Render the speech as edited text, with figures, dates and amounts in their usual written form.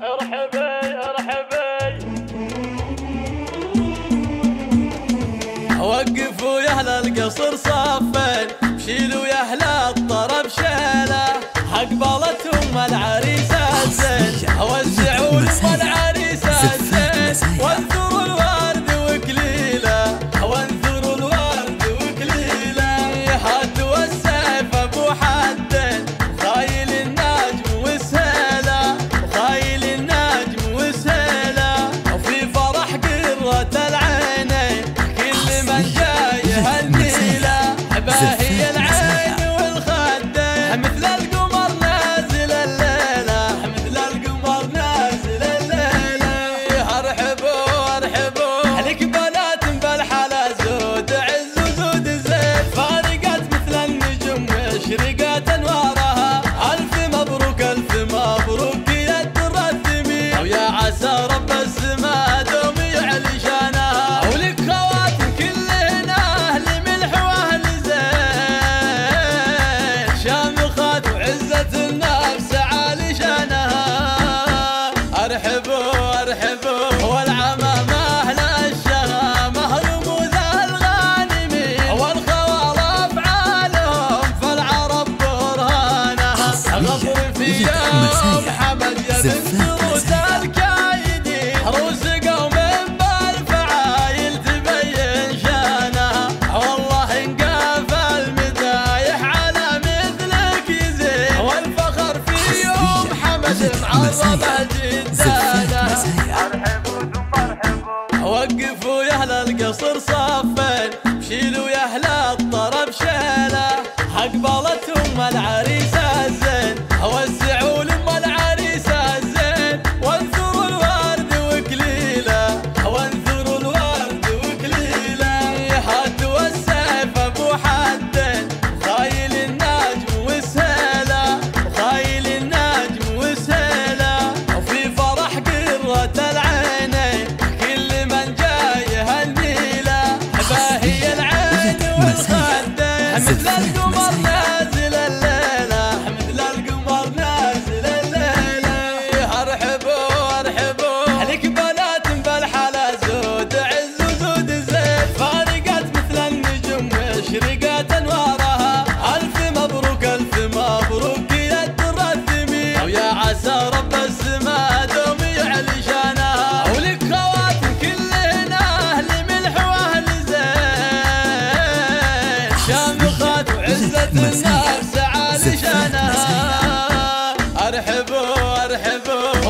ارحبي ارحبي. وقفوا يا اهل القصر صفين، شيلوا يا اهل الطرب شيله، اقبلتهم العريسه الزين، وزعوا لهم العريسه الزين، وانثروا الورد وكليله، وانثروا الورد وكليله، هاتوا السيف ابو حدين، خايل النجم وسهيله، خايل النجم وسهيله، وفي فرح قرة العينين كل من جاي هالنيله، باهي العين والخدين مثل القمر نازل الليله، مثل القمر نازل الليله. ارحبوا ارحبوا لك بنات بالحلا زود عز وزود زين، فارقت مثل النجم واشرقت انوارها، الف مبروك الف مبروك يا الدرة الثمين، ويا عسى رب السما دوم يعلي شانها، ولك خواتم كلهن اهل ملح واهل زين، شامخات وعزة النفس عالي شانها. ارحبوا ارحبوا والعمام اهل الشهامه، رموز الغانمين والخوال افعالهم، فالعرب برهانها، غفر في يوم حمد يا بنت روس الكايدين، روس قوم بالفعايل تبين شانها، والله انقاف المدايح على مثلك يزين، والفخر في يوم حمد معظمه جدانها. وقفوا يا اهل القصر صفين، شيلوا يا اهل الطرب شيله، اقبلتهم العريسه الزين، وزعوا لهم العريسه الزين، وانثروا الورد وكليله، وانثروا الورد وكليله، هاتوا السيف ابو حدين، خايل النجم وسهيله، خايل النجم وسهيله، وفي فرح قرة العينين كل من جاي هالنيله، باهي العين والخدين مثل القمر نازل الليله، مثل القمر نازل الليله. ارحبوا ارحبوا لك بنات بالحلا زود عز وزود زين، فارقت مثل النجم واشرقت انوارها، الف مبروك الف مبروك يا الدرة الثمين، ويا عسى رب السما دوم يعلي شانها، ولك خواتم كلهن اهل ملح واهل زين، شامخات وعزة النفس عالي شانها. ارحبوا ارحبوا